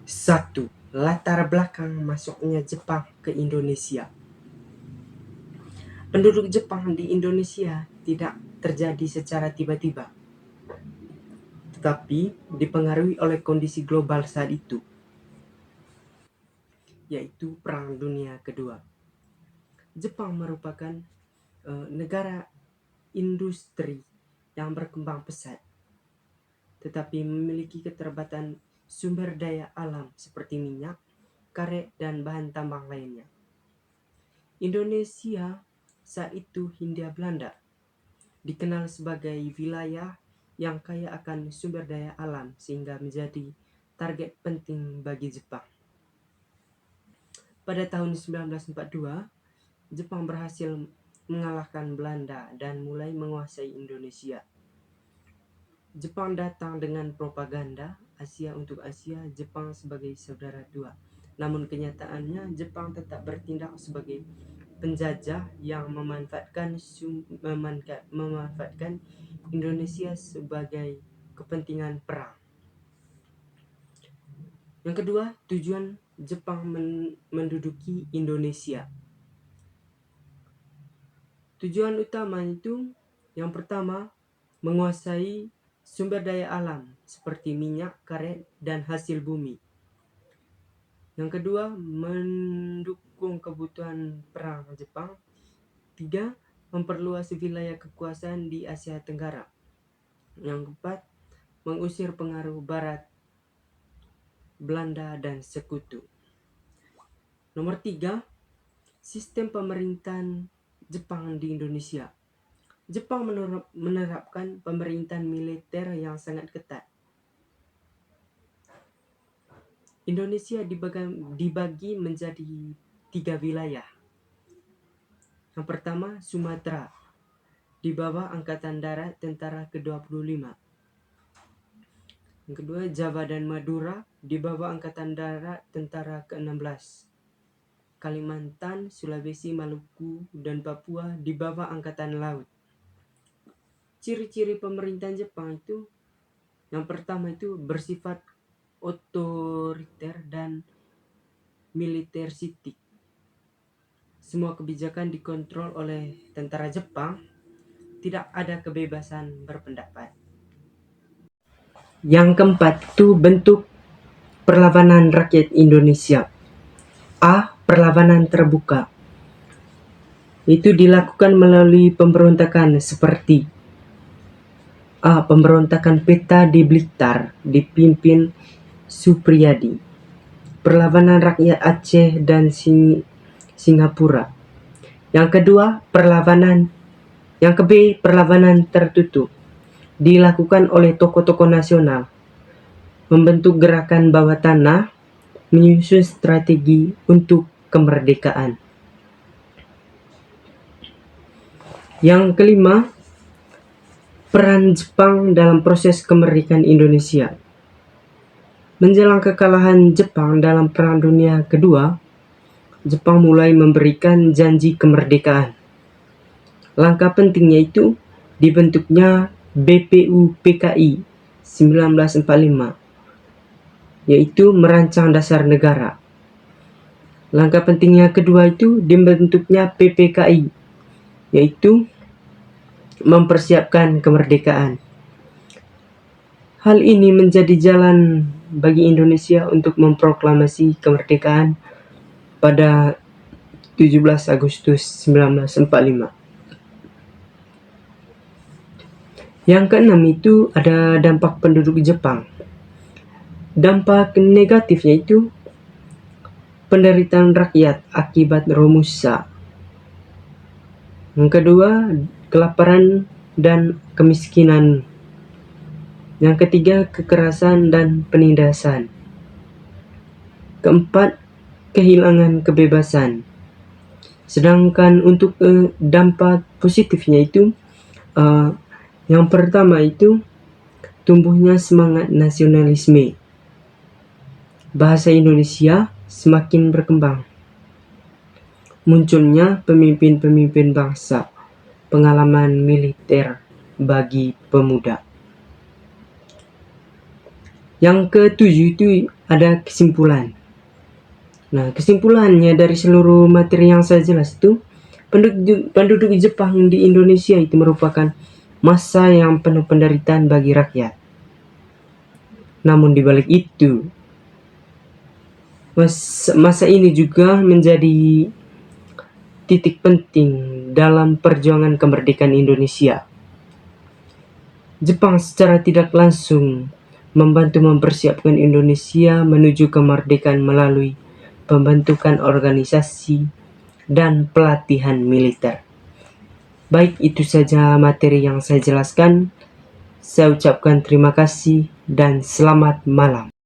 1. Latar belakang masuknya Jepang ke Indonesia. Penduduk Jepang di Indonesia tidak terjadi secara tiba-tiba, tetapi dipengaruhi oleh kondisi global saat itu, yaitu Perang Dunia Kedua. Jepang merupakan negara industri yang berkembang pesat, tetapi memiliki keterbatasan sumber daya alam seperti minyak, karet, dan bahan tambang lainnya. Indonesia saat itu Hindia Belanda dikenal sebagai wilayah yang kaya akan sumber daya alam sehingga menjadi target penting bagi Jepang. Pada tahun 1942, Jepang berhasil mengalahkan Belanda dan mulai menguasai Indonesia. Jepang datang dengan propaganda Asia untuk Asia, Jepang sebagai saudara dua. Namun kenyataannya Jepang tetap bertindak sebagai penjajah yang memanfaatkan Indonesia sebagai kepentingan perang. Yang kedua, tujuan Jepang menduduki Indonesia. Tujuan utama itu yang pertama, menguasai sumber daya alam seperti minyak, karet, dan hasil bumi. Yang kedua, mendukung kebutuhan perang Jepang. 3. Memperluas wilayah kekuasaan di Asia Tenggara. Yang keempat, mengusir pengaruh Barat, Belanda, dan sekutu. Nomor 3, sistem pemerintahan Jepang di Indonesia. Jepang menerapkan pemerintahan militer yang sangat ketat. Indonesia dibagi menjadi 3 wilayah. Yang pertama, Sumatera, di bawah Angkatan Darat Tentara ke-25. Yang kedua, Java dan Madura, di bawah Angkatan Darat Tentara ke-16. Kalimantan, Sulawesi, Maluku, dan Papua di bawah Angkatan Laut. Ciri-ciri pemerintahan Jepang itu, yang pertama itu bersifat otoriter dan militeristik. Semua kebijakan dikontrol oleh tentara Jepang, tidak ada kebebasan berpendapat. Yang keempat itu bentuk perlawanan rakyat Indonesia. A. Perlawanan terbuka. Itu dilakukan melalui pemberontakan seperti A. Pemberontakan peta di Blitar dipimpin Supriyadi. Perlawanan rakyat Aceh dan Singapura. Yang kedua, perlawanan tertutup dilakukan oleh tokoh-tokoh nasional, membentuk gerakan bawah tanah, menyusun strategi untuk kemerdekaan. Yang kelima, peran Jepang dalam proses kemerdekaan Indonesia. Menjelang kekalahan Jepang dalam Perang Dunia Kedua, Jepang mulai memberikan janji kemerdekaan. Langkah pentingnya itu dibentuknya BPUPKI 1945, yaitu merancang dasar negara. Langkah pentingnya kedua itu dibentuknya PPKI, yaitu mempersiapkan kemerdekaan. Hal ini menjadi jalan bagi Indonesia untuk memproklamasi kemerdekaan pada 17 Agustus 1945. Yang keenam itu ada dampak penduduk Jepang. Dampak negatifnya itu penderitaan rakyat akibat Romusa. Yang kedua, kelaparan dan kemiskinan. Yang ketiga, kekerasan dan penindasan. Keempat, kehilangan kebebasan. Sedangkan untuk dampak positifnya itu yang pertama itu tumbuhnya semangat nasionalisme. Bahasa Indonesia semakin berkembang. Munculnya pemimpin-pemimpin bangsa, pengalaman militer bagi pemuda. Yang ketujuh itu ada kesimpulan. Nah, kesimpulannya dari seluruh materi yang saya jelas itu, penduduk Jepang di Indonesia itu merupakan masa yang penuh penderitaan bagi rakyat. Namun di balik itu, masa ini juga menjadi titik penting dalam perjuangan kemerdekaan Indonesia. Jepang secara tidak langsung membantu mempersiapkan Indonesia menuju kemerdekaan melalui pembentukan organisasi dan pelatihan militer. Baik, itu saja materi yang saya jelaskan. Saya ucapkan terima kasih dan selamat malam.